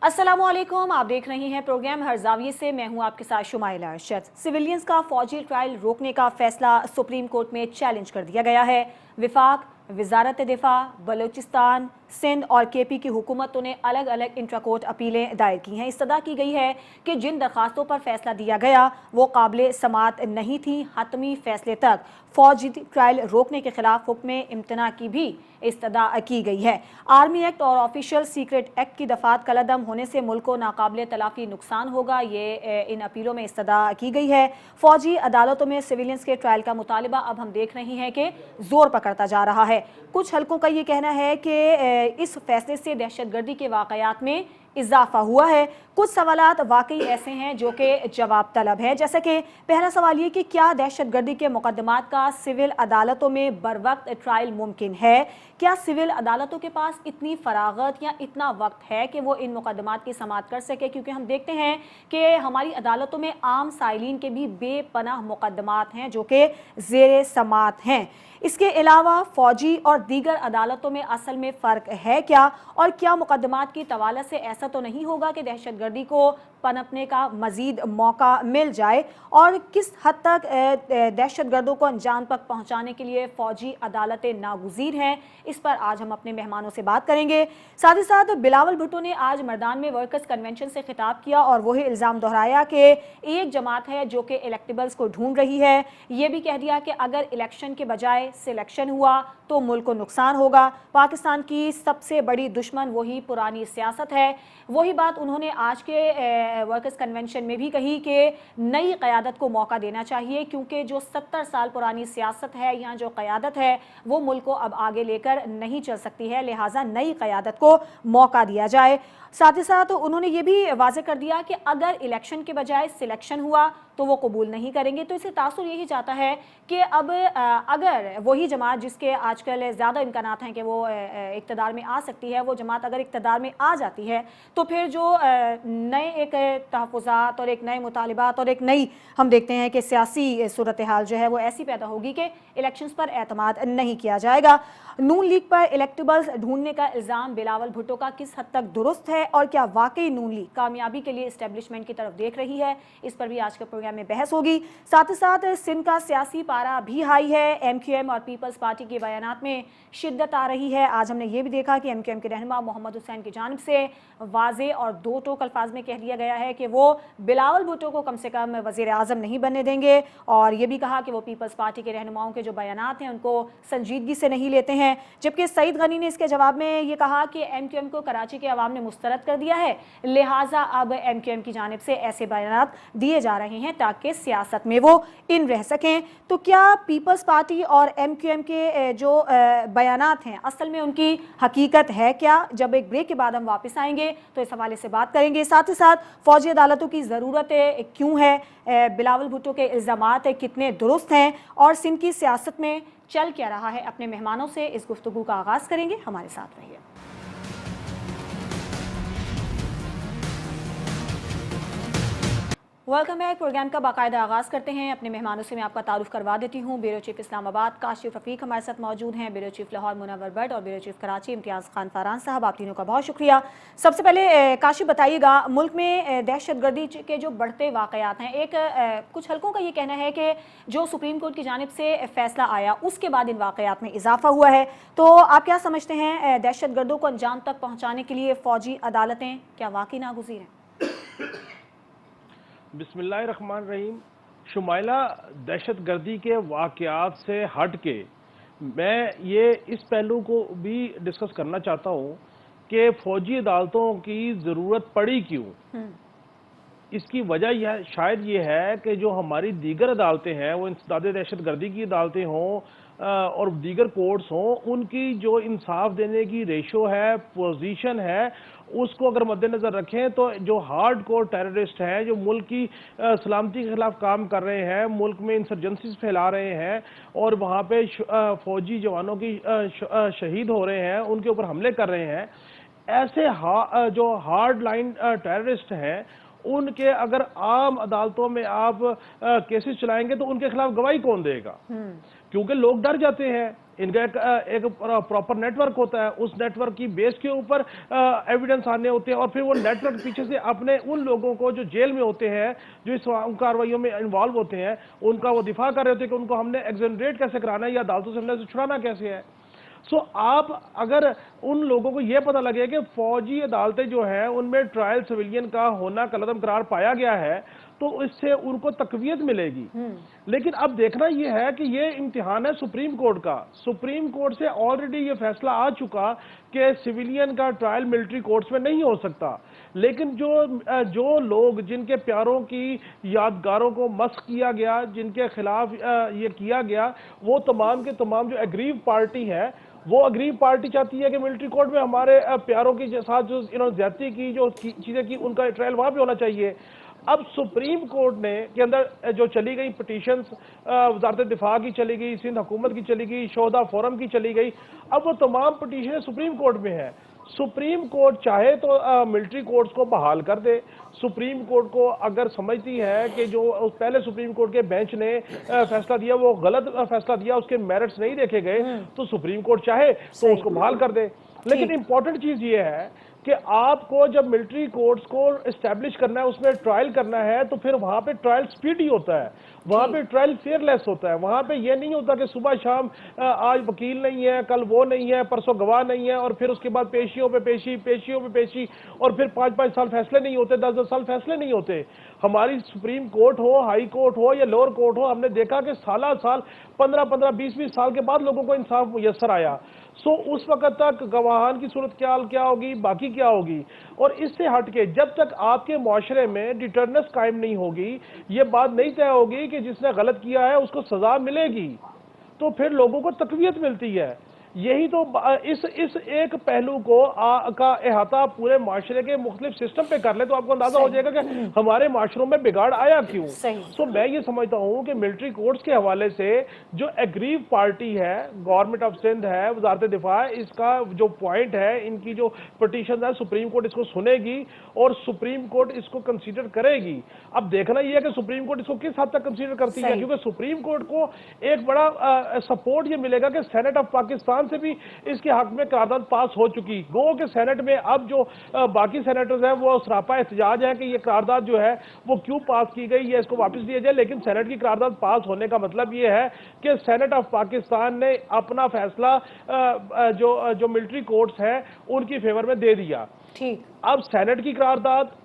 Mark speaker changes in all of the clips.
Speaker 1: अस्सलामुअलैकुम, आप देख रहे हैं प्रोग्राम हर जाविये से। मैं हूं आपके साथ शुमाइला अरशद। सिविलियंस का फौजी ट्रायल रोकने का फैसला सुप्रीम कोर्ट में चैलेंज कर दिया गया है। विफाक, वजारत दिफा, बलूचिस्तान, सिंध और केपी की हुकूमतों ने अलग अलग इंट्रा कोर्ट अपीलें दायर की हैं। इस्तदा की गई है कि जिन दरखास्तों पर फैसला दिया गया वो काबिल समात नहीं थी। हतमी फैसले तक फौजी ट्रायल रोकने के खिलाफ हुक्म इम्तना की भी इस्तदा की गई है। आर्मी एक्ट और ऑफिशियल सीक्रेट एक्ट की दफात कलअदम होने से मुल्क को नाकाबिल तलाफी नुकसान होगा, ये इन अपीलों में इस्तदा की गई है। फौजी अदालतों में सिविलियंस के ट्रायल का मुतालबा अब हम देख रहे हैं कि जोर पकड़ता जा रहा है। कुछ हलकों का ये कहना है कि इस फैसले से दहशतगर्दी के वाकयात में इजाफा हुआ है। कुछ सवालात वाकई ऐसे हैं जो कि जवाब तलब है, जैसे कि पहला सवाल ये कि क्या दहशतगर्दी के मुकदमात का सिविल अदालतों में बर वक्त ट्रायल मुमकिन है? क्या सिविल अदालतों के पास इतनी फरागत या इतना वक्त है कि वो इन मुकदमात की समाअत कर सके? क्योंकि हम देखते हैं कि हमारी अदालतों में आम साइलिन के भी बेपनाह मुकदमात हैं जो कि ज़ेर समाअत हैं। इसके अलावा फौजी और दीगर अदालतों में असल में फ़र्क है क्या, और क्या मुकदमात की तवालत से ऐसा तो नहीं होगा कि दहशतगर्दी को पनपने का मज़ीद मौका मिल जाए, और किस हद तक दहशतगर्दों को अंजाम तक पहुँचाने के लिए फ़ौजी अदालतें नागुज़ीर हैं? इस पर आज हम अपने मेहमानों से बात करेंगे। साथ ही साथ बिलावल भुट्टो ने आज मर्दान में वर्कर्स कन्वेंशन से खिताब किया और वही इल्ज़ाम दोहराया कि एक जमात है जो कि इलेक्टेबल्स को ढूंढ रही है। ये भी कह दिया कि अगर इलेक्शन के बजाय सिलेक्शन हुआ तो मुल्क को नुकसान होगा। पाकिस्तान की सबसे बड़ी दुश्मन वही पुरानी सियासत है। वही बात उन्होंने आज के वर्कर्स कन्वेंशन में भी कही कि नई क़यादत को मौका देना चाहिए, क्योंकि जो 70 साल पुरानी सियासत है, यहाँ जो क़यादत है वो मुल्क को अब आगे लेकर नहीं चल सकती है, लिहाजा नई क़यादत को मौका दिया जाए। साथ ही साथ उन्होंने ये भी वाज़े कर दिया कि अगर इलेक्शन के बजाय सिलेक्शन हुआ तो वो कबूल नहीं करेंगे। तो इससे तासुर यही चाहता है कि अब अगर वही जमात जिसके आजकल ज़्यादा इम्कानात हैं कि वो इक़्तिदार में आ सकती है, वो जमात अगर इक़्तिदार में आ जाती है तो फिर जो नए एक तहफ़्फ़ुज़ात और एक नए मुतालिबात और एक नई हम देखते हैं कि सियासी सूरत हाल जो है वो ऐसी पैदा होगी कि इलेक्शंस पर एतमाद नहीं किया जाएगा। नून लीग पर इलेक्टेबल्स ढूंढने का इल्ज़ाम बिलावल भुट्टो का किस हद तक दुरुस्त है, और क्या वाकई नून लीग कामयाबी के लिए इस्टेब्लिशमेंट की तरफ देख रही है? इस पर भी आज के प्रोग्राम में बहस होगी। साथ ही साथ सिंध का सियासी पारा भी हाई है। MQM और पीपल्स पार्टी के बयानात में शिद्दत आ रही है। आज हमने ये भी देखा कि MQM के रहनुमा मोहम्मद हुसैन की जानिब से वाज़े और दो टोक अल्फाज में कह दिया गया है कि वो बिलावल भुट्टो को कम से कम वज़ीर आज़म नहीं बनने देंगे, और ये भी कहा कि वो पीपल्स पार्टी के रहनुमाओं के जो बयानात हैं उनको संजीदगी से नहीं लेते हैं। जबकि सईद गनी ने इसके जवाब में ये कहा कि MQM को कराची के अवाम ने मुस्तरद कर दिया है, लिहाजा अब MQM की जानिब से ऐसे बयानात दिए जा रहे हैं ताकि सियासत में वो इन रह सकें। तो क्या पीपल्स पार्टी और MQM के जो बयानात हैं असल में उनकी हकीकत है क्या? जब एक ब्रेक के बाद हम वापस आएंगे तो इस हवाले से बात करेंगे। साथ ही साथ फौजी अदालतों की ज़रूरत क्यों है, बिलावल भुट्टो के इल्ज़ामात कितने दुरुस्त हैं, और सिंध की सियासत में चल क्या रहा है, अपने मेहमानों से इस गुफ्तगू का आगाज़ करेंगे। हमारे साथ रहिए। Welcome back. प्रोग्राम का बाकायदा आगाज़ करते हैं। अपने मेहमानों से मैं आपका तारुफ करवा देती हूँ। ब्यूरो चीफ इस्लामाबाद काशिफ रफ़ीक हमारे साथ मौजूद हैं, ब्यूरो चीफ लाहौर मुनव्वर भट्ट, और ब्यूरो चीफ कराची इम्तियाज़ खान फरान साहब। आप तीनों का बहुत शुक्रिया। सबसे पहले काशिफ बताइएगा, मुल्क में दहशतगर्दी के जो बढ़ते वाक़यात हैं, एक कुछ हलकों का ये कहना है कि जो सुप्रीम कोर्ट की जानिब से फ़ैसला आया उसके बाद इन वाक़यात में इजाफा हुआ है। तो आप क्या समझते हैं, दहशतगर्दों को अंजाम तक पहुँचाने के लिए फ़ौजी अदालतें क्या वाकई नागुज़ीर हैं?
Speaker 2: बिस्मिल्लाहिर्रहमानिर्रहीम। शुमाइला, दहशतगर्दी के वाक़यात से हट के मैं ये इस पहलू को भी डिस्कस करना चाहता हूँ कि फ़ौजी अदालतों की ज़रूरत पड़ी क्यों। इसकी वजह यह शायद ये है कि जो हमारी दीगर अदालतें हैं, वो इंसदाद दहशतगर्दी की अदालतें हों और दीगर कोर्ट्स हों, उनकी जो इंसाफ देने की रेशो है, पोजीशन है, उसको अगर मद्देनज़र रखें तो जो हार्ड कोर टेररिस्ट हैं, जो मुल्क की सलामती के खिलाफ काम कर रहे हैं, मुल्क में इंसर्जेंसीज फैला रहे हैं और वहाँ पे फौजी जवानों की शहीद हो रहे हैं, उनके ऊपर हमले कर रहे हैं, ऐसे जो हार्ड लाइन टेररिस्ट हैं, उनके अगर आम अदालतों में आप केसेस चलाएंगे तो उनके खिलाफ गवाही कौन देगा? क्योंकि लोग डर जाते हैं इनका एक प्रॉपर नेटवर्क होता है, उस नेटवर्क की बेस के ऊपर एविडेंस आने होते हैं और फिर वो नेटवर्क पीछे से अपने उन लोगों को जो जेल में होते हैं, जो इस कार्रवाइयों में इन्वॉल्व होते हैं, उनका वो दिफा कर रहे होते हैं कि उनको हमने एक्सोनरेट कैसे कराना है या अदालतों से हमने छुड़ाना कैसे है। सो आप अगर उन लोगों को यह पता लगे कि फौजी अदालतें जो है उनमें ट्रायल सिविलियन का होना कलअदम करार पाया गया है, तो इससे उनको तकवीयत मिलेगी। लेकिन अब देखना यह है कि ये इम्तिहान है सुप्रीम कोर्ट का। सुप्रीम कोर्ट से ऑलरेडी ये फैसला आ चुका कि सिविलियन का ट्रायल मिलिट्री कोर्ट्स में नहीं हो सकता। लेकिन जो लोग जिनके प्यारों की यादगारों को मस्क किया गया, जिनके खिलाफ ये किया गया, वो तमाम के तमाम जो एग्रीव पार्टी है, वो अग्रीव पार्टी चाहती है कि मिलिट्री कोर्ट में हमारे प्यारों के साथ जो इन्होंने ज्यादती की, जो चीजें की, उनका ट्रायल वहां पे होना चाहिए। अब सुप्रीम कोर्ट ने के अंदर जो चली गई पिटीशंस, वजारत दिफा की चली गई, सिंध हुकूमत की चली गई, शोहदा फोरम की चली गई, अब वो तमाम पिटीशन सुप्रीम कोर्ट में है। सुप्रीम कोर्ट चाहे तो मिलिट्री कोर्ट्स को बहाल कर दे। सुप्रीम कोर्ट को अगर समझती है कि जो पहले सुप्रीम कोर्ट के बेंच ने फैसला दिया वो गलत फैसला दिया, उसके मेरिट्स नहीं देखे गए, तो सुप्रीम कोर्ट चाहे तो उसको बहाल कर दे। लेकिन इंपॉर्टेंट चीज ये है कि आपको जब मिलिट्री कोर्ट्स को एस्टैब्लिश करना है, उसमें ट्रायल करना है, तो फिर वहां पे ट्रायल स्पीडी होता है, वहां पे ट्रायल फेयरलेस होता है। वहां पे ये नहीं होता कि सुबह शाम आज वकील नहीं है, कल वो नहीं है, परसों गवाह नहीं है, और फिर उसके बाद पेशियों पे पेशी, पेशियों पे पेशी, और फिर 5-5 साल फैसले नहीं होते, 10-10 साल फैसले नहीं होते। हमारी सुप्रीम कोर्ट हो, हाई कोर्ट हो या लोअर कोर्ट हो, हमने देखा कि साल 15-15, 20-20 साल के बाद लोगों को इंसाफ मुयस्सर आया। सो उस वक्त तक गवाहान की सूरत क्या होगी, बाकी क्या होगी। और इससे हटके जब तक आपके मुआशरे में डिटरनेंस कायम नहीं होगी, ये बात नहीं तय होगी कि जिसने गलत किया है उसको सजा मिलेगी, तो फिर लोगों को तकवीयत मिलती है। यही तो इस एक पहलू का अहाता पूरे माशरे के मुख्तलिफ सिस्टम पे कर ले तो आपको अंदाजा हो जाएगा कि हमारे माशरों में बिगाड़ आया क्यों। तो मैं ये समझता हूं कि मिलिट्री कोर्ट्स के हवाले से जो एग्रीव पार्टी है, गवर्नमेंट ऑफ सिंध है, वजारत दिफा, इसका जो पॉइंट है, इनकी जो पिटीशन है, सुप्रीम कोर्ट इसको सुनेगी और सुप्रीम कोर्ट इसको कंसीडर करेगी। अब देखना यह है कि सुप्रीम कोर्ट इसको किस हद तक कंसीडर करती है, क्योंकि सुप्रीम कोर्ट को एक बड़ा सपोर्ट ये मिलेगा कि सेनेट ऑफ पाकिस्तान से भी इसके हक में करारदाद पास हो चुकी। गो के सेनेट में अब जो बाकी सेनेटर्स हैं वो सरापा एहतजाज है कि ये करारदाद जो है वो क्यों पास की गई है, इसको वापस लिया जाए। लेकिन सेनेट की करारदाद पास होने का मतलब ये है कि सेनेट ऑफ पाकिस्तान ने अपना फैसला जो मिलिट्री कोर्ट्स हैं उनकी फेवर में दे दिया।
Speaker 1: ठीक,
Speaker 2: अब सेनेट की करारदाद,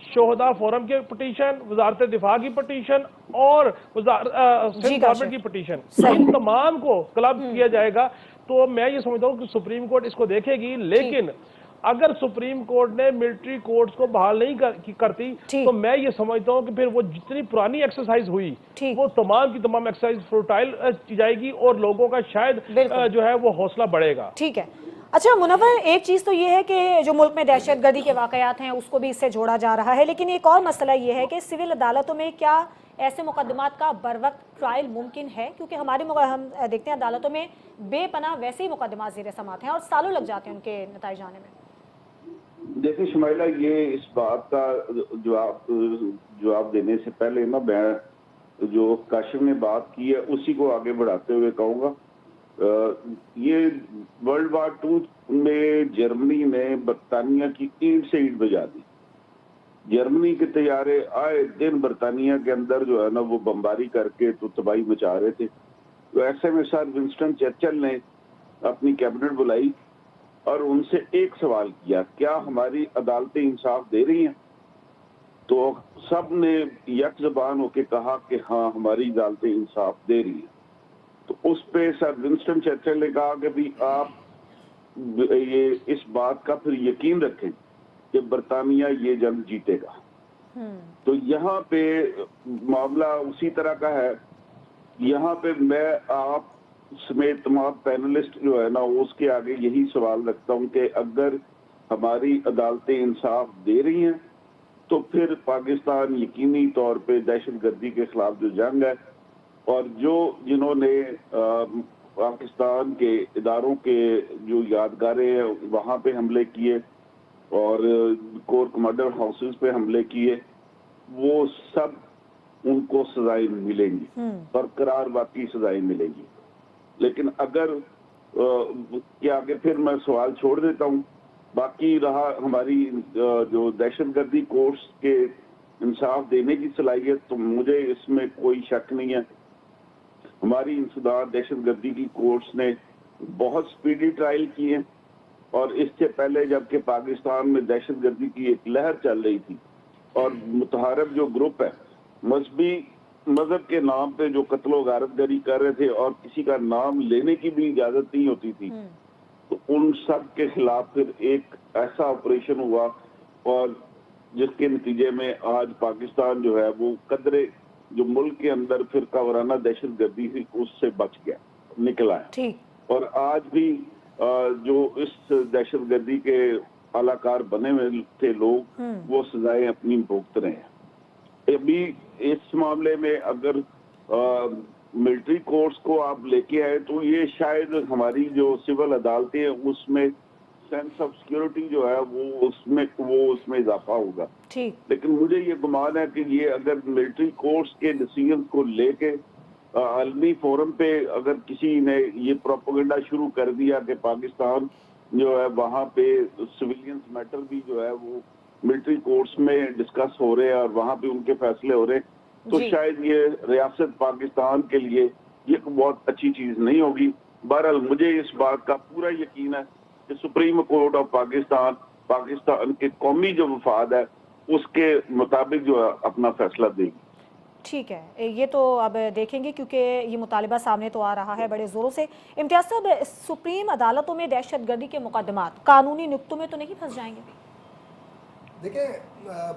Speaker 2: शोहदा फोरम की पिटीशन, वजारत दिफा की पिटीशन और सिंध गवर्नमेंट की पिटीशन, इन तमाम को क्लब किया जाएगा। तो मैं ये समझता हूँ कि सुप्रीम कोर्ट इसको देखेगी। लेकिन अगर सुप्रीम कोर्ट ने मिलिट्री कोर्ट्स को बहाल नहीं करती तो मैं ये समझता हूँ कि फिर वो जितनी पुरानी एक्सरसाइज हुई वो तमाम की तमाम एक्सरसाइज फ्रूटाइल की जाएगी और लोगों का शायद जो है वो हौसला बढ़ेगा।
Speaker 1: ठीक है। अच्छा मुनव्वर, एक चीज़ तो ये है कि जो मुल्क में दहशतगर्दी के वाकयात हैं उसको भी इससे जोड़ा जा रहा है, लेकिन एक और मसला ये है कि सिविल अदालतों में क्या ऐसे मुकदमात का बर वक्त ट्रायल मुमकिन है, क्योंकि हम देखते हैं अदालतों में बेपनाह वैसे ही मुकदमा ज़ेर समाअत हैं और सालों लग जाते हैं उनके नतीजे आने में।
Speaker 3: देखिए शुमाइला, ये इस बात का जवाब देने से पहले ना मैं जो काशिफ ने बात की है उसी को आगे बढ़ाते हुए कहूँगा, ये वर्ल्ड वार 2 में जर्मनी ने बरतानिया की ईंट से ईंट बजा दी। जर्मनी के तैयारे आए दिन बरतानिया के अंदर जो है ना वो बमबारी करके तो तबाही मचा रहे थे। तो ऐसे में सर विंस्टन चर्चिल ने अपनी कैबिनेट बुलाई और उनसे एक सवाल किया, क्या हमारी अदालतें इंसाफ दे रही हैं? तो सब ने यक ज़बान होकर कहा कि हाँ, हमारी अदालतें इंसाफ दे रही हैं। तो उस पे सर विंस्टन चर्चिल ने कहा कि भी आप ये इस बात का फिर यकीन रखें कि बरतानिया ये जंग जीतेगा। तो यहाँ पे मामला उसी तरह का है। यहाँ पे मैं आप समेत तमाम पैनलिस्ट जो है ना उसके आगे यही सवाल रखता हूँ कि अगर हमारी अदालतें इंसाफ दे रही हैं तो फिर पाकिस्तान यकीनी तौर पे दहशतगर्दी के खिलाफ जो जंग है और जिन्होंने पाकिस्तान के इदारों के जो यादगारें हैं वहाँ पे हमले किए और कोर कमांडर हाउसेस पे हमले किए, वो सब उनको सजाएं मिलेंगी, बरकरार बाकी सजाएं मिलेंगी। लेकिन अगर के आगे फिर मैं सवाल छोड़ देता हूँ। बाकी रहा हमारी जो दहशतगर्दी कोर्स के इंसाफ देने की सलाहियत, तो मुझे इसमें कोई शक नहीं है। हमारी इंसदाद दहशतगर्दी की कोर्ट्स ने बहुत स्पीडी ट्रायल किए, और इससे पहले जबकि पाकिस्तान में दहशतगर्दी की एक लहर चल रही थी और मुतहरब जो ग्रुप है मजहबी मजहब के नाम पे जो कत्लो गारतगरी कर रहे थे और किसी का नाम लेने की भी इजाजत नहीं होती थी, तो उन सब के खिलाफ फिर एक ऐसा ऑपरेशन हुआ, और जिसके नतीजे में आज पाकिस्तान जो है वो कदरे जो मुल्क के अंदर फिरका वाराना दहशतगर्दी थी उससे बच गया, निकला है।
Speaker 1: ठीक।
Speaker 3: और आज भी जो इस दहशतगर्दी के अलाकार बने हुए थे लोग, वो सजाएं अपनी भुगत रहे हैं। अभी इस मामले में अगर मिलिट्री कोर्ट्स को आप लेके आए तो ये शायद हमारी जो सिविल अदालतें हैं उसमें सेंस ऑफ सिक्योरिटी जो है वो उसमें इजाफा होगा।
Speaker 1: ठीक।
Speaker 3: लेकिन मुझे ये गुमान है कि ये अगर मिलिट्री कोर्ट्स के डिसीजन को लेके आलमी फोरम पे अगर किसी ने ये प्रोपेगेंडा शुरू कर दिया कि पाकिस्तान जो है वहाँ पे सिविलियंस मैटर भी जो है वो मिलिट्री कोर्ट्स में डिस्कस हो रहे हैं और वहाँ पे उनके फैसले हो रहे हैं, तो शायद ये रियासत पाकिस्तान के लिए ये बहुत अच्छी चीज नहीं होगी। बहरहाल मुझे इस बात का पूरा यकीन है कि सुप्रीम कोर्ट ऑफ पाकिस्तान के कौमी जो मफाद है उसके मुताबिक जो है अपना फैसला देगी।
Speaker 1: ठीक है, ये तो अब देखेंगे क्योंकि ये मुतालिबा सामने तो आ रहा है बड़े ज़ोरों से। इम्तियाज़ साहब, सुप्रीम अदालतों में दहशतगर्दी के मुकदमात कानूनी नुक्तों में तो नहीं फंस जाएंगे?
Speaker 4: देखिए,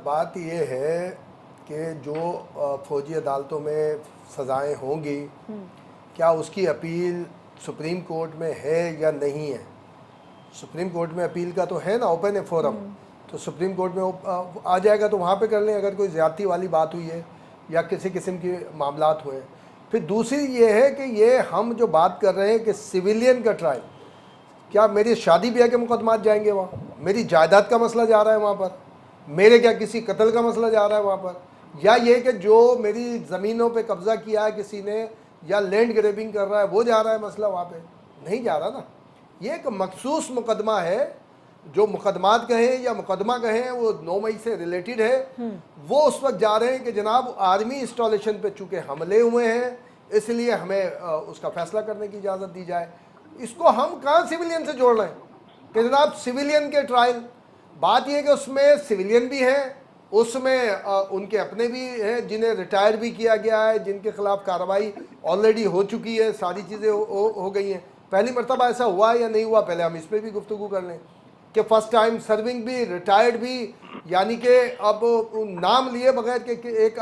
Speaker 4: बात ये है कि जो फौजी अदालतों में सज़ाएं होंगी, क्या उसकी अपील सुप्रीम कोर्ट में है या नहीं है? सुप्रीम कोर्ट में अपील का तो है ना, ओपन है फोरम, तो सुप्रीम कोर्ट में आ जाएगा तो वहाँ पे कर लें अगर कोई ज़्यादती वाली बात हुई है या किसी किस्म के मामलात हुए। फिर दूसरी ये है कि ये हम जो बात कर रहे हैं कि सिविलियन का ट्रायल, क्या मेरी शादी ब्याह के मुकदमात जाएंगे वहाँ? मेरी जायदाद का मसला जा रहा है वहाँ पर? मेरे क्या किसी कत्ल का मसला जा रहा है वहाँ पर? या ये कि जो मेरी ज़मीनों पे कब्ज़ा किया है किसी ने या लैंड ग्रेबिंग कर रहा है वो जा रहा है मसला वहाँ पे? नहीं जा रहा ना। ये एक मखसूस मुकदमा है, जो मुकदमात कहें या मुकदमा कहें वो 9 मई से रिलेटेड है। वो उस वक्त जा रहे हैं कि जनाब आर्मी इंस्टॉलेशन पे चूँकि हमले हुए हैं इसलिए हमें उसका फैसला करने की इजाज़त दी जाए। इसको हम कहाँ सिविलियन से जोड़ रहे हैं कि जनाब सिविलियन के ट्रायल? बात यह कि उसमें सिविलियन भी हैं, उसमें उनके अपने भी हैं जिन्हें रिटायर भी किया गया है, जिनके खिलाफ कार्रवाई ऑलरेडी हो चुकी है, सारी चीज़ें हो गई हैं। पहली मरतबा ऐसा हुआ या नहीं हुआ, पहले हम इस पर भी गुफ्तगू कर लें कि फर्स्ट टाइम सर्विंग भी, रिटायर्ड भी, यानी कि अब नाम लिए बगैर के एक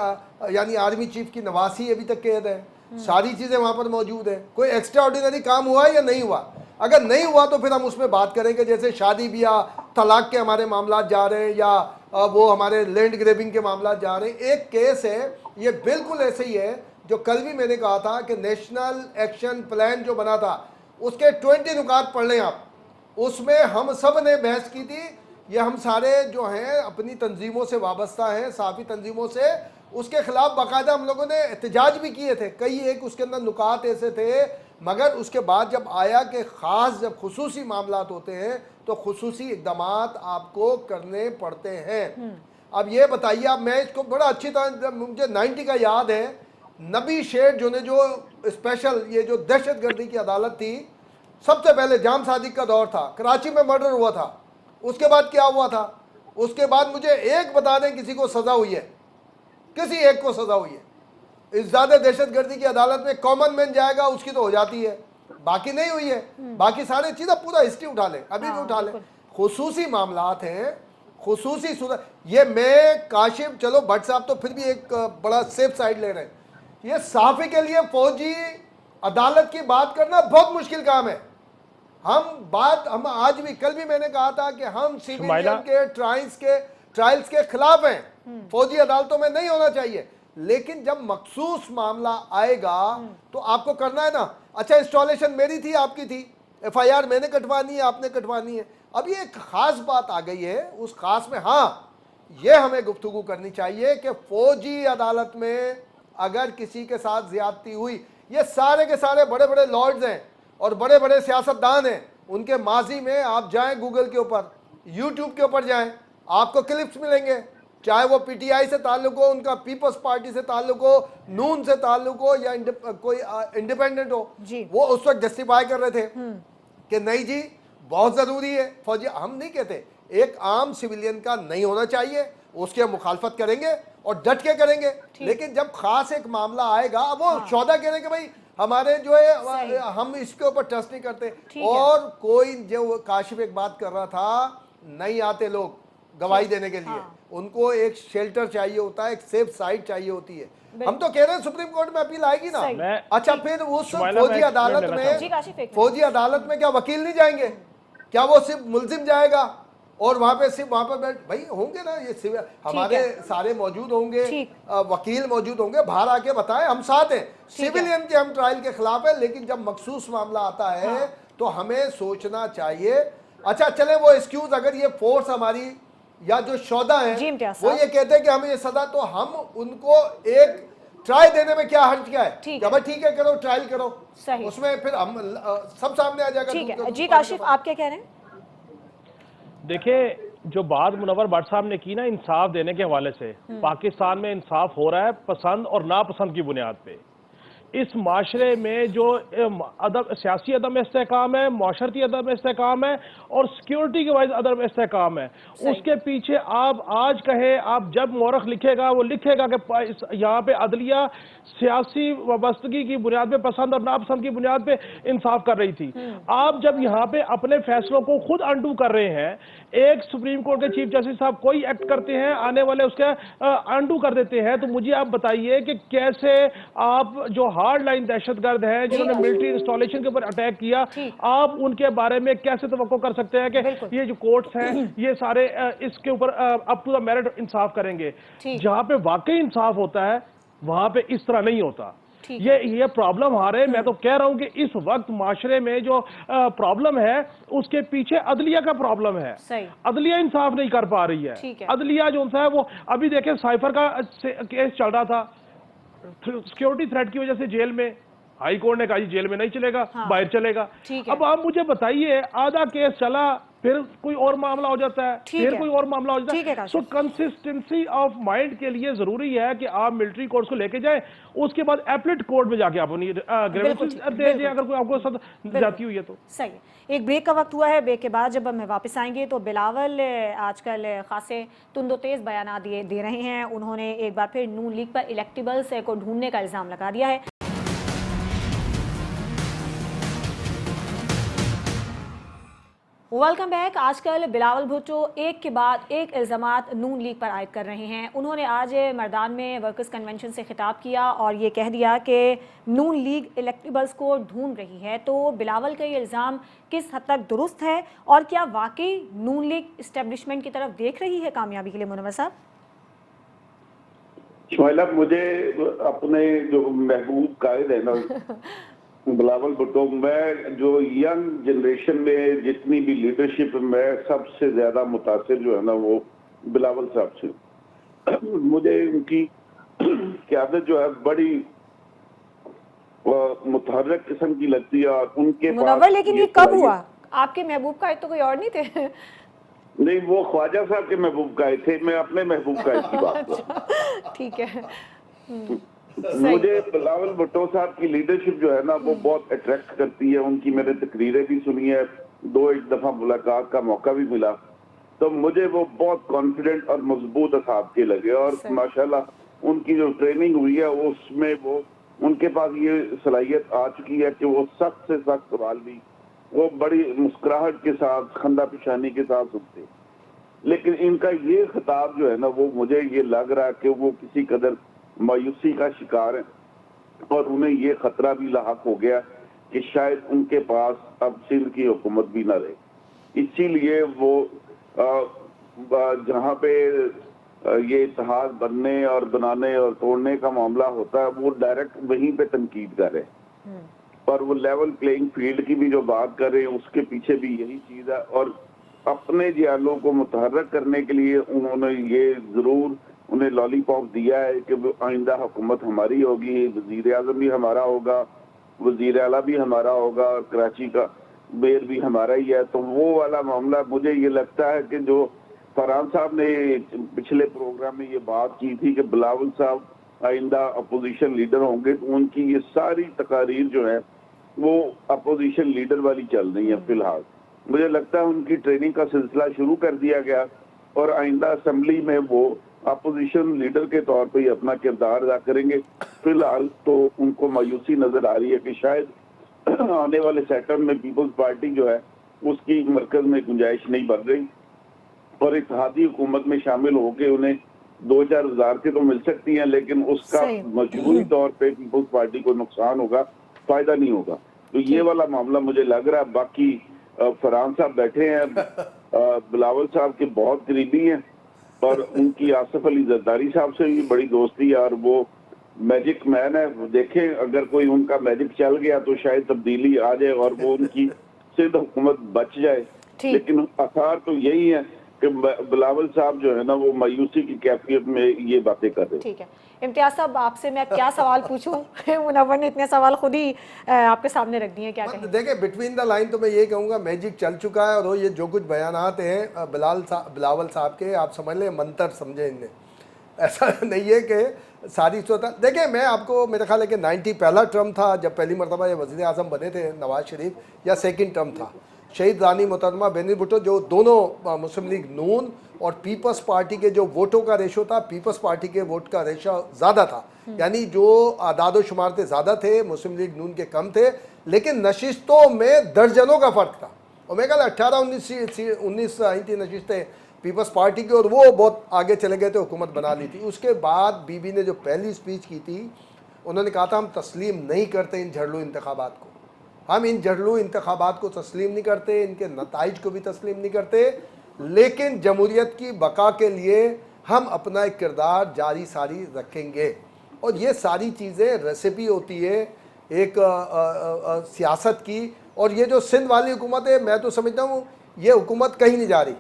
Speaker 4: यानी आर्मी चीफ की नवासी अभी तक कैद है, सारी चीज़ें वहाँ पर मौजूद है। कोई एक्स्ट्रा ऑर्डिनरी काम हुआ या नहीं हुआ? अगर नहीं हुआ तो फिर हम उसमें बात करेंगे, जैसे शादी ब्याह, तलाक के हमारे मामला जा रहे हैं या वो हमारे लैंड ग्रेबिंग के मामला जा रहे हैं। एक केस है, ये बिल्कुल ऐसे ही है जो कल भी मैंने कहा था कि नेशनल एक्शन प्लान जो बना था उसके 20 नुकात पढ़ लें आप, उसमें हम सब ने बहस की थी। ये हम सारे जो हैं अपनी तंजीमों से वाबस्ता हैं, साफी तंजीमों से, उसके खिलाफ बाकायदा हम लोगों ने एहतजाज भी किए थे। कई एक उसके अंदर नुकात ऐसे थे, मगर उसके बाद जब आया कि ख़ास जब खुसूसी मामलात होते हैं तो खुसूसी इक़दामात आपको करने पड़ते हैं। अब ये बताइए, अब मैं इसको बड़ा अच्छी तरह, मुझे 90 का याद है, नबी शेख जो ने जो स्पेशल ये जो दहशतगर्दी की अदालत थी, सबसे पहले जाम सादिक का दौर था, कराची में मर्डर हुआ था, उसके बाद क्या हुआ था? उसके बाद मुझे एक बता दें किसी को सज़ा हुई है? किसी एक को सज़ा हुई है? इस ज़्यादा दहशतगर्दी की अदालत में कॉमन मैन जाएगा उसकी तो हो जाती है, बाकी नहीं हुई है। बाकी सारी चीज़ें पूरा हिस्ट्री उठा लें, अभी भी उठा लें। खुसूसी मामलात हैं, खुसूसी सूरत, ये मैं काशिफ, चलो भट्ट साहब तो फिर भी एक बड़ा सेफ साइड ले रहे हैं, ये साफ़ी के लिए फौजी अदालत की बात करना बहुत मुश्किल काम है। हम आज भी, कल भी मैंने कहा था कि हम सिविलियन के ट्रायल्स के खिलाफ हैं, फौजी अदालतों में नहीं होना चाहिए। लेकिन जब मखसूस मामला आएगा तो आपको करना है ना। अच्छा, इंस्टॉलेशन मेरी थी, आपकी थी, FIR मैंने कटवानी है, आपने कटवानी है। अब ये एक खास बात आ गई है, उस खास में हाँ ये हमें गुफ्तगू करनी चाहिए कि फौजी अदालत में अगर किसी के साथ ज्यादती हुई, ये सारे के सारे बड़े बड़े लॉर्ड्स हैं, और बड़े बड़े सियासतदान हैं, उनके माजी में आप जाएं गूगल के ऊपर, यूट्यूब के ऊपर जाएं, आपको क्लिप्स मिलेंगे, चाहे वो पीटीआई से ताल्लुक हो, उनका पीपल्स पार्टी से ताल्लुक हो, नून से ताल्लुक हो, या कोई इंडिपेंडेंट हो, वो उस वक्त जस्टिफाई कर रहे थे कि नहीं जी बहुत ज़रूरी है फौजी। हम नहीं कहते, एक आम सिविलियन का नहीं होना चाहिए, उसके मुखालफत करेंगे और डट के करेंगे, लेकिन जब खास एक मामला आएगा, अब वो सौदा कह रहे कि भाई हमारे जो है हम इसके ऊपर ट्रस्ट नहीं करते। और कोई जो काशिफ एक बात कर रहा था, नहीं आते लोग गवाही देने के लिए, उनको एक शेल्टर चाहिए होता है, एक सेफ साइट चाहिए होती है। हम तो कह रहे हैं सुप्रीम कोर्ट में अपील आएगी ना, अच्छा फिर उस फौजी अदालत में क्या वकील नहीं जाएंगे? क्या वो सिर्फ मुलजिम जाएगा और वहां पे सिर्फ वहां पर बैठ भाई होंगे ना, ये हमारे सारे मौजूद होंगे, वकील मौजूद होंगे, बाहर आके बताएं हम साथ हैं, सिविलियन के हम ट्रायल के खिलाफ है, लेकिन जब मखसूस मामला आता है तो हमें सोचना चाहिए। अच्छा चले वो एक्सक्यूज, अगर ये फोर्स हमारी या जो सौदा है वो ये कहते हैं कि हमें ये सजा, तो हम उनको एक ट्रायल देने में क्या हर्ज क्या है? ठीक है करो, ट्रायल करो, उसमें फिर हम सब सामने आ जाएगा।
Speaker 1: ठीक है जी काशिफ, आप क्या कह रहे हैं?
Speaker 2: देखिए, जो बात मुनव्वर भट्ट साहब ने की ना इंसाफ देने के हवाले से, पाकिस्तान में इंसाफ हो रहा है पसंद और नापसंद की बुनियाद पे। इस माशरे में जो सियासी अदम इस्तेहकाम है, माशरती अदम इस्तेहकाम है और सिक्योरिटी के वाइज अदम इस्तेहकाम है, उसके पीछे आप आज कहे, आप जब मौरख लिखेगा वो लिखेगा कि यहाँ पे अदलिया सियासी वाबस्तगी की बुनियाद पे, पसंद और नापसंद की बुनियाद पे इंसाफ कर रही थी। आप जब यहाँ पे अपने फैसलों को खुद अंडू कर रहे हैं, एक सुप्रीम कोर्ट के चीफ जस्टिस साहब कोई एक्ट करते हैं, आने वाले उसके अंडू कर देते हैं, तो मुझे आप बताइए कि कैसे आप जो हार्ड लाइन दहशतगर्द हैं जिन्होंने मिलिट्री इंस्टॉलेशन के ऊपर अटैक किया, आप उनके बारे में कैसे तवक्को कर सकते हैं कि ये जो कोर्ट्स हैं ये सारे इसके ऊपर अप टू द मेरिट इंसाफ करेंगे? जहां पे वाकई इंसाफ होता है वहां पे इस तरह नहीं होता। ये प्रॉब्लम आ रहे, मैं तो कह रहा हूं कि इस वक्त माशरे में जो प्रॉब्लम है उसके पीछे अदलिया का प्रॉब्लम है। अदलिया इंसाफ नहीं कर पा रही है। अदलिया जो है वो, अभी देखें साइफर का केस चल रहा था, सिक्योरिटी थ्रेट की वजह से जेल में, हाई कोर्ट ने कहा जेल में नहीं चलेगा, बाहर चलेगा। अब आप मुझे बताइए, आधा केस चला, फिर कोई और मामला हो जाता है, फिर कोई और मामला हो जाता है। सो कंसिस्टेंसी ऑफ माइंड के लिए जरूरी है कि आप मिलिट्री कोर्ट को लेके जाएं, उसके बाद एपलेट कोर्ट में जाके आप अपनी ग्रीवेंसेस दे दें अगर कोई आपको साथ जाती हुई है तो।
Speaker 1: सही है, एक ब्रेक का वक्त हुआ है, ब्रेक के बाद जब हम वापस आएंगे तो बिलावल आजकल खासे तुंदो-तेज बयान दे रहे हैं। उन्होंने एक बार फिर नून लीग पर इलेक्टेबल्स को ढूंढने का इल्जाम लगा दिया है। Welcome back. आजकल बिलावल भुट्टो एक के बाद एक इल्ज़ामात नून लीग पर आयद कर रहे हैं। उन्होंने आज मर्दान में वर्कर्स कन्वेंशन से खिताब किया और ये कह दिया कि नून लीग इलेक्टेबल्स को ढूंढ रही है। तो बिलावल का ये इल्ज़ाम किस हद तक दुरुस्त है और क्या वाकई नून लीग इस्टेब्लिशमेंट की तरफ देख रही है कामयाबी के लिए? मुनव्वर साहब।
Speaker 3: शुमाइला, मुझे अपने जो महबूब कायद है ना बिलावल भुट्टो, मैं जो यंग जनरेशन में जितनी भी लीडरशिप, मैं सबसे ज्यादा मुतासिर जो है ना वो बिलावल साहब से। मुझे उनकी क़यादत जो है बड़ी मुतहर्रिक किस्म की लगती है और उनके
Speaker 1: मुनव्वर, लेकिन ये कब हुआ? आपके महबूब कायद तो कोई और नहीं थे?
Speaker 3: नहीं, वो ख्वाजा साहब के महबूब कायद थे, मैं अपने महबूब कायद की बात कर।
Speaker 1: ठीक है।
Speaker 3: मुझे बिलावल भुट्टो साहब की लीडरशिप जो है ना वो बहुत अट्रैक्ट करती है। उनकी मैंने तकरीरें भी सुनी है, एक दफा मुलाकात का मौका भी मिला, तो मुझे वो बहुत कॉन्फिडेंट और मजबूत साहब के लगे। और माशाल्लाह उनकी जो ट्रेनिंग हुई है उसमें वो उनके पास ये सलाहियत आ चुकी है कि वो सख्त से सख्त सवाल भी वो बड़ी मुस्कुराहट के साथ, खंदा पेशानी के साथ सुनते। लेकिन इनका ये खिताब जो है ना वो मुझे ये लग रहा है कि वो किसी कदर मायूसी का शिकार है और उन्हें ये खतरा भी लाहक हो गया कि शायद उनके पास अब सिंध की हुकूमत भी ना रहे। इसीलिए वो जहाँ पे ये इत्तेहाद बनने और बनाने और तोड़ने का मामला होता है वो डायरेक्ट वहीं पे तनकीद कर रहे हैं। और वो लेवल प्लेइंग फील्ड की भी जो बात कर रहे हैं उसके पीछे भी यही चीज है। और अपने जियालों को मुतहर्रिक करने के लिए उन्होंने ये जरूर उन्हें लॉलीपॉप दिया है कि आइंदा हुकूमत हमारी होगी, वजीर आजम भी हमारा होगा वजीर आला भी हमारा होगा और कराची का मेयर भी हमारा ही है। तो वो वाला मामला मुझे ये लगता है कि जो फरहान साहब ने पिछले प्रोग्राम में ये बात की थी कि बिलावल साहब आइंदा अपोजिशन लीडर होंगे, तो उनकी ये सारी तकारीर जो है वो अपोजिशन लीडर वाली चल रही है फिलहाल। मुझे लगता है उनकी ट्रेनिंग का सिलसिला शुरू कर दिया गया और आइंदा असेंबली में वो अपोजिशन लीडर के तौर पे ही अपना किरदार अदा करेंगे। फिलहाल तो उनको मायूसी नजर आ रही है कि शायद आने वाले सेक्टर में पीपल्स पार्टी जो है उसकी मरकज में गुंजाइश नहीं बन रही और इत्तेहादी हुकूमत में शामिल होकर उन्हें 2-4 हज़ार की तो मिल सकती हैं, लेकिन उसका मजबूरी तौर पे पीपल्स पार्टी को नुकसान होगा, फायदा नहीं होगा। तो ये वाला मामला मुझे लग रहा है। बाकी फरहान साहब बैठे हैं, बिलावल साहब के बहुत करीबी हैं और उनकी आसिफ अली जरदारी साहब से भी बड़ी दोस्ती है और वो मैजिक मैन है। देखें अगर कोई उनका मैजिक चल गया तो शायद तब्दीली आ जाए और वो उनकी सिर्फ हुकूमत बच जाए। लेकिन आसार तो यही है कि बिलावल साहब जो है ना वो मायूसी की कैफियत में ये बातें कर रहे हैं।
Speaker 1: ठीक है इम्तियाज साहब, आपसे मैं क्या सवाल पूछूं? मुनव्वर ने इतने सवाल खुद ही आपके सामने रख दिए, क्या कहें?
Speaker 4: देखिए बिटवीन द लाइन तो मैं ये कहूँगा मैजिक चल चुका है और ये जो कुछ बयानात हैं बिलावल साहब के, आप समझ लें मंत्र समझे इनने। ऐसा नहीं है कि सारी सोता। देखिए मैं आपको मेरे ख्याल है कि 90 पहला टर्म था जब पहली मरतबा ये वज़ीर आज़म बने थे नवाज शरीफ, या सेकंड टर्म था शहीद रानी मोहतरमा बेनज़ीर भुट्टो, जो दोनों मुस्लिम लीग नून और पीपल्स पार्टी के जो वोटों का रेशो था, पीपल्स पार्टी के वोट का रेशो ज़्यादा था, यानी जो आदाद शुमार थे ज़्यादा थे, मुस्लिम लीग नून के कम थे, लेकिन नशिस्तों में दर्जनों का फ़र्क था। और मेरे ख्याल 18-19 आई थी नशिस्तें पीपल्स पार्टी की और वो बहुत आगे चले गए थे, हुकूमत बना ली थी। उसके बाद बीबी ने जो पहली स्पीच की थी उन्होंने कहा था हम तस्लीम नहीं करते इन झड़लू इंतखाबात को, हम इन झड़लू इंतखाबात को तस्लीम नहीं करते, इनके नताइज को भी तस्लीम नहीं करते, लेकिन जमहूरियत की बका के लिए हम अपना एक किरदार जारी सारी रखेंगे। और ये सारी चीज़ें रेसिपी होती है एक सियासत की। और ये जो सिंध वाली हुकूमत है, मैं तो समझता हूँ ये हुकूमत कहीं नहीं जा रही,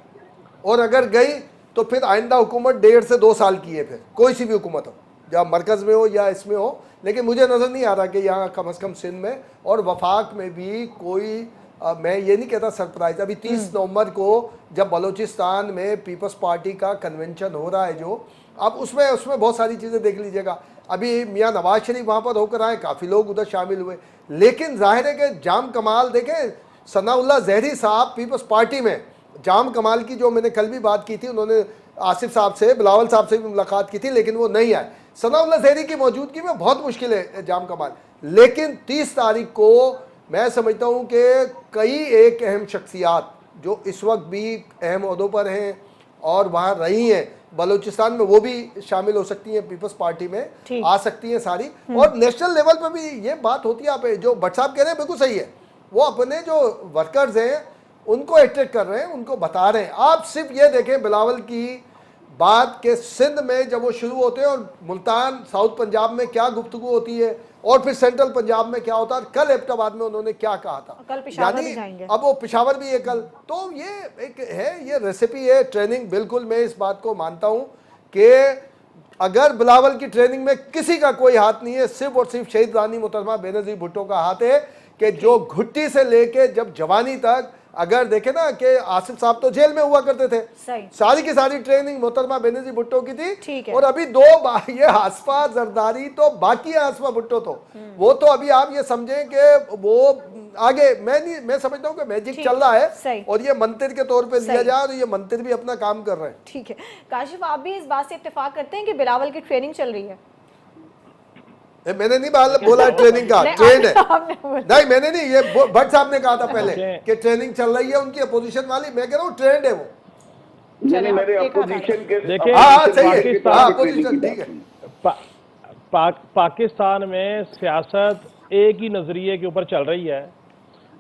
Speaker 4: और अगर गई तो फिर आइंदा हुकूमत 1.5 से 2 साल की है, फिर कोई सी भी हुकूमत हो, या मरकज़ में हो या इसमें हो। लेकिन मुझे नज़र नहीं आ रहा कि यहाँ कम अज़ कम सिंध में और वफाक में भी कोई मैं ये नहीं कहता सरप्राइज। अभी 30 नवंबर को जब बलूचिस्तान में पीपल्स पार्टी का कन्वेंशन हो रहा है, जो अब उसमें बहुत सारी चीज़ें देख लीजिएगा। अभी मियाँ नवाज शरीफ वहाँ पर होकर आए, काफ़ी लोग उधर शामिल हुए, लेकिन जाहिर है कि जाम कमाल देखें, सनाउल्लाह ज़हरी साहब पीपल्स पार्टी में, जाम कमाल की जो मैंने कल भी बात की थी, उन्होंने आसिफ साहब से, बिलावल साहब से भी मुलाकात की थी, लेकिन वो नहीं आए। सनाउल्लाह ज़हरी की मौजूदगी में बहुत मुश्किल है जाम कमाल। लेकिन 30 तारीख को मैं समझता हूँ कि कई एक अहम शख्सियात जो इस वक्त भी अहम ओहदों पर हैं और वहाँ रही हैं बलूचिस्तान में, वो भी शामिल हो सकती हैं, पीपल्स पार्टी में आ सकती हैं सारी। और नेशनल लेवल पर भी ये बात होती है। आप जो भट्ट साहब कह रहे हैं बिल्कुल सही है, वो अपने जो वर्कर्स हैं उनको अट्रैक्ट कर रहे हैं, उनको बता रहे हैं। आप सिर्फ ये देखें बिलावल की बात के सिंध में जब वो शुरू होते हैं और मुल्तान साउथ पंजाब में क्या गुफ्तगू होती है और फिर सेंट्रल पंजाब में क्या होता है। कल एबटाबाद में उन्होंने क्या कहा था,
Speaker 1: कल पिशावर भी जाएंगे,
Speaker 4: अब वो पिशावर भी है कल। तो ये एक है, ये रेसिपी है, ट्रेनिंग। बिल्कुल मैं इस बात को मानता हूँ कि अगर बिलावल की ट्रेनिंग में किसी का कोई हाथ नहीं है, सिर्फ और सिर्फ शहीद रानी मोहतरमा बेनज़ीर भुट्टो का हाथ है कि जो घुट्टी से लेके जब जवानी तक, अगर देखे ना कि आसिफ साहब तो जेल में हुआ करते थे, सारी की सारी ट्रेनिंग मोहतरमा बेनज़ीर भुट्टो की थी। और अभी ये आसफा जरदारी तो बाकी है, आसफा भुट्टो तो वो तो अभी आप ये समझें कि वो आगे, मैं समझता हूँ कि मैजिक चल रहा है और ये मंत्र के तौर पे लिया जाए और ये मंत्र भी अपना काम कर रहे हैं।
Speaker 1: ठीक है काशिफ, आप भी इस बात से इत्तेफाक करते हैं कि बिलावल की ट्रेनिंग चल रही है?
Speaker 4: मैंने नहीं बोला ट्रेनिंग का, ट्रेंड है नहीं, मैंने नहीं, ये भट्ट साहब ने कहा था पहले कि ट्रेनिंग चल रही है उनकी अपोजिशन वाली। मैं कह रहा हूँ ट्रेंड है वो।
Speaker 3: मेरे अपोजिशन के
Speaker 2: पाकिस्तान में सियासत एक ही नजरिए के ऊपर चल रही है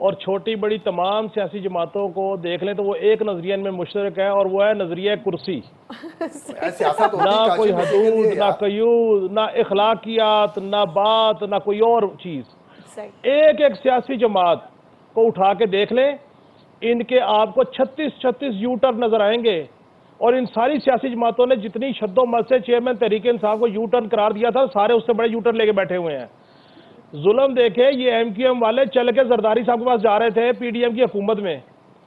Speaker 2: और छोटी बड़ी तमाम सियासी जमातों को देख लें तो वो एक नजरिए में मुश्तरक है और वो है नजरिया कुर्सी। ना कोई हदूद, ना कयूद, ना इखलाकियात, ना बात, ना कोई और चीज। एक एक सियासी जमात को उठा के देख लें, इनके आपको 36 यूटर नजर आएंगे। और इन सारी सियासी जमातों ने जितनी शद्दोमत से चेयरमैन तहरीक इंसाफ को यू टर्न करार दिया था, सारे उससे बड़े यू टर्न लेके बैठे हुए हैं। जुल्म देखे, ये एमक्यूएम वाले चल के जरदारी साहब के पास जा रहे थे पीडीएम की हुकूमत में,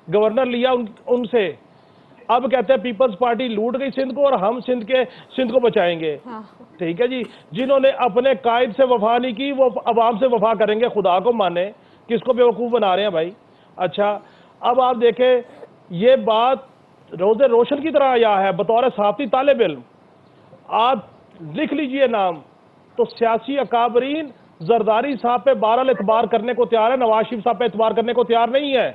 Speaker 2: गवर्नर लिया उनसे, अब कहते हैं पीपल्स पार्टी लूट गई सिंध को और हम सिंध को बचाएंगे।
Speaker 1: हाँ।
Speaker 2: ठीक है जी, जिन्होंने अपने कायद से वफा नहीं की वो अवाम से वफा करेंगे, खुदा को माने, किसको बेवकूफ़ बना रहे हैं भाई। अच्छा, अब आप देखें, ये बात रोज़े रोशन की तरह आया है बतौर साफ़ी तालिब इल्म, आप लिख लीजिए नाम, तो सियासी अकाबरीन जरदारी साहब पे बहरहाल एतबार करने को तैयार है, नवाज शरीफ साहब पे एतबार करने को तैयार नहीं है।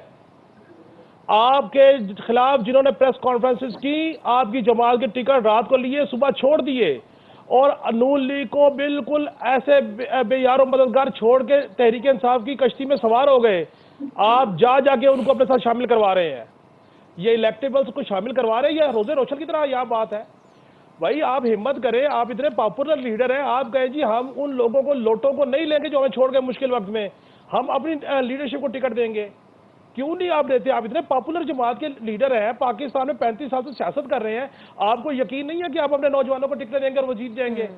Speaker 2: आपके खिलाफ जिन्होंने प्रेस कॉन्फ्रेंसेस की, आपकी जमात के टिकट रात को लिए, सुबह छोड़ दिए, और नून लीग को बिल्कुल ऐसे बेयारो मददगार छोड़ के तहरीक इंसाफ की कश्ती में सवार हो गए। आप जाके उनको अपने साथ शामिल करवा रहे हैं, ये इलेक्टेबल्स को शामिल करवा रहे हैं, या रोजे रोशन की तरह यह बात है। भाई आप हिम्मत करें, आप इतने पॉपुलर लीडर हैं, आप कहें जी हम उन लोगों को, लोटों को नहीं लेंगे जो हमें छोड़ गए मुश्किल वक्त में, हम अपनी लीडरशिप को टिकट देंगे। क्यों नहीं आप देते? आप इतने पॉपुलर जमात के लीडर हैं, पाकिस्तान में 35 साल से सियासत कर रहे हैं, आपको यकीन नहीं है कि आप अपने नौजवानों को टिकट देंगे और वो जीत जाएंगे?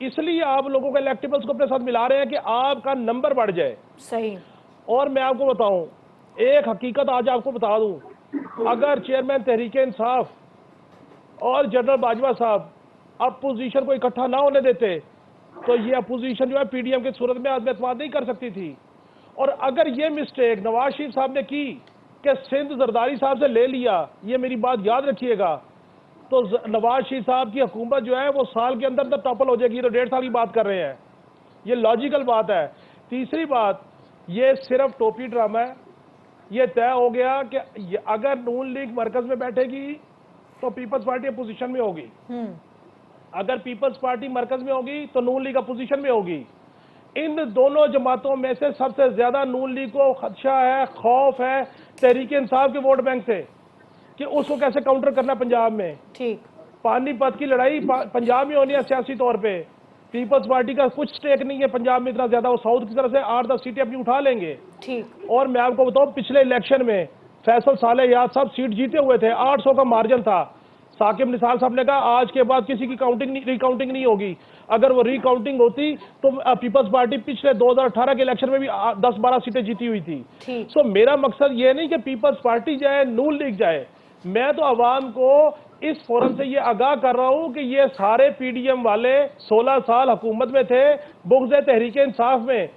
Speaker 2: इसलिए आप लोगों के इलेक्टेबल्स को अपने साथ मिला रहे हैं कि आपका नंबर बढ़ जाए।
Speaker 1: सही।
Speaker 2: और मैं आपको बताऊं, एक हकीकत आज आपको बता दूं, अगर चेयरमैन तहरीक इंसाफ और जनरल बाजवा साहब अपोजिशन को इकट्ठा ना होने देते तो ये अपोजिशन जो है पीडीएम की सूरत में आदमी एतमाद नहीं कर सकती थी। और अगर ये मिस्टेक नवाज शरीफ साहब ने की कि सिंध जरदारी साहब से ले लिया, ये मेरी बात याद रखिएगा, तो नवाज शरीफ साहब की हुकूमत जो है वो साल के अंदर अंदर टॉपल हो जाएगी। तो 1.5 साल की बात कर रहे हैं, ये लॉजिकल बात है। तीसरी बात, ये सिर्फ टोपी ड्रामा है। ये तय हो गया कि अगर नून लीग मरकज में बैठेगी तो पीपल्स पार्टी अपोजिशन में होगी, अगर पीपल्स पार्टी मरकज में होगी तो नून लीग अपोजिशन में होगी। इन दोनों जमातों में से सबसे ज्यादा नून लीग को खदशा है, खौफ है तहरीक इंसाफ के वोट बैंक से कि उसको कैसे काउंटर करना पंजाब में।
Speaker 1: ठीक।
Speaker 2: पानीपत की लड़ाई पंजाब में होनी है सियासी तौर पे। पीपल्स पार्टी का कुछ स्टेक नहीं है पंजाब में इतना ज्यादा, वो साउथ की तरफ से 8-10 सीटें अपनी उठा लेंगे।
Speaker 1: ठीक।
Speaker 2: और मैं आपको बताऊं, पिछले इलेक्शन में फैसल सालेयाद साहब सीट जीते हुए थे, 800 का मार्जिन था। साकिब निसार साहब ने कहा आज के बाद किसी की रिकाउंटिंग नहीं होगी। अगर वो रिकाउंटिंग होती तो पीपल्स पार्टी पिछले 2018 के इलेक्शन में भी 10-12 सीटें जीती हुई थी। सो मेरा मकसद ये नहीं कि पीपल्स पार्टी जाए, नून लीग जाए, मैं तो अवाम को इस फोरम से ये आगाह कर रहा हूं कि ये सारे पीडीएम वाले 16 साल हुकूमत में थे, बुग़्ज़ तहरीक इंसाफ में,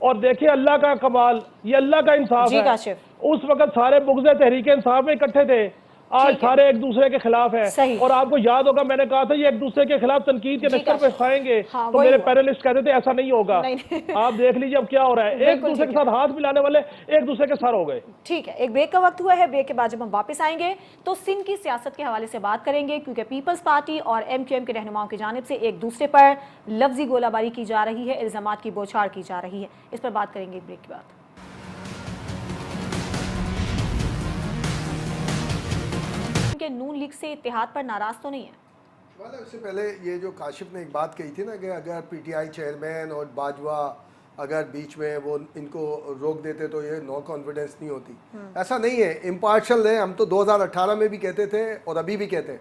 Speaker 2: और देखिए अल्लाह का कमाल, ये अल्लाह का इंसाफ है। उस वक्त सारे बुग़्ज़ तहरीक इंसाफ में इकट्ठे थे, आज सारे एक दूसरे के खिलाफ है। और आपको याद होगा मैंने कहा था ये एक दूसरे के खिलाफ तनकीद के नक्शे पे खाएंगे। हाँ, तो मेरे पैनलिस्ट कहते थे ऐसा नहीं होगा। आप देख लीजिए अब क्या हो रहा है, एक दूसरे के साथ हाथ मिलाने वाले एक दूसरे के सर हो गए।
Speaker 1: ठीक है, एक ब्रेक का वक्त हुआ है। ब्रेक के बाद जब हम वापस आएंगे तो सिंध की सियासत के हवाले से बात करेंगे, क्योंकि पीपल्स पार्टी और एमक्यूएम के रहनुमाओं की जानिब से एक दूसरे पर लफ्जी गोलाबारी की जा रही है, इल्जामात की बौछार की जा रही है। इस पर बात करेंगे ब्रेक के बाद। के नून लीग से इत्तेहाद पर नाराज तो नहीं है?
Speaker 4: इससे पहले ये जो काशिफ ने एक बात कही थी ना कि अगर पीटीआई चेयरमैन और बाजवा अगर बीच में वो इनको रोक देते तो ये नो कॉन्फिडेंस नहीं होती। ऐसा नहीं है, इम्पार्शल है। हम तो 2018 में भी कहते थे और अभी भी कहते हैं,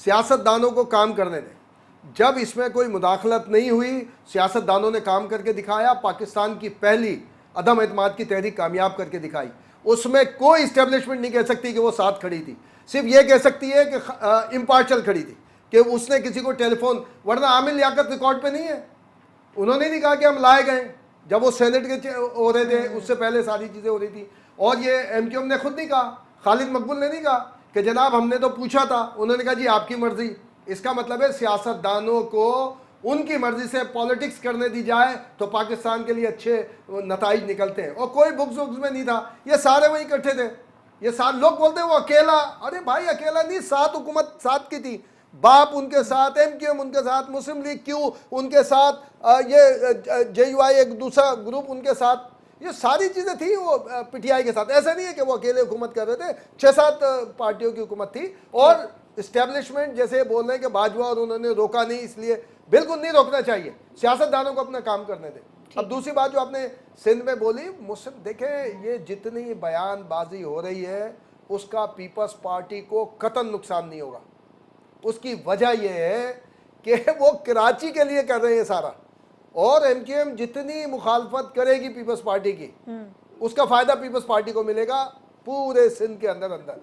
Speaker 4: सियासतदानों को काम करने दें। जब इसमें कोई मुदाखलत नहीं हुई, सियासतदानों ने काम करके दिखाया। पाकिस्तान की पहली अदम एतमाद की तहरीक कामयाब करके दिखाई। उसमें कोई इस्टेब्लिशमेंट नहीं कह सकती कि वो साथ खड़ी थी, सिर्फ ये कह सकती है कि इम्पार्शल खड़ी थी, कि उसने किसी को टेलीफोन, वरना आमिर लियाकत रिकॉर्ड पे नहीं है। उन्होंने नहीं कहा कि हम लाए गए, जब वो सेनेट के हो रहे थे उससे पहले सारी चीज़ें हो रही थी। और ये एमक्यूएम ने खुद नहीं कहा, खालिद मकबूल ने नहीं कहा कि जनाब हमने तो पूछा था, उन्होंने कहा जी आपकी मर्जी। इसका मतलब है सियासतदानों को उनकी मर्जी से पॉलिटिक्स करने दी जाए तो पाकिस्तान के लिए अच्छे नताइज निकलते हैं। और कोई बुक्स में नहीं था, ये सारे वहीं इकट्ठे थे। ये सारे लोग बोलते हैं वो अकेला, अरे भाई अकेला नहीं, साथ हुकूमत साथ की थी, बाप उनके साथ, एमक्यूएम उनके साथ, मुस्लिम लीग क्यू उनके साथ, ये जेयूआई एक दूसरा ग्रुप उनके साथ, ये सारी चीज़ें थी वो पीटीआई के साथ। ऐसा नहीं है कि वो अकेले हुकूमत कर रहे थे, 6-7 पार्टियों की हुकूमत थी। और इस्टेब्लिशमेंट जैसे बोल रहे हैं कि बाजवा और उन्होंने रोका नहीं, इसलिए बिल्कुल नहीं रोकना चाहिए, सियासतदानों को अपना काम करने दें। अब दूसरी बात जो आपने सिंध में बोली, मुस्लिम देखें, ये जितनी बयानबाजी हो रही है उसका पीपल्स पार्टी को कतई नुकसान नहीं होगा। उसकी वजह यह है कि वो कराची के लिए कर रहे हैं सारा, और एमक्यूएम जितनी मुखालफत करेगी पीपल्स पार्टी की, उसका फायदा पीपल्स पार्टी को मिलेगा पूरे सिंध के अंदर अंदर।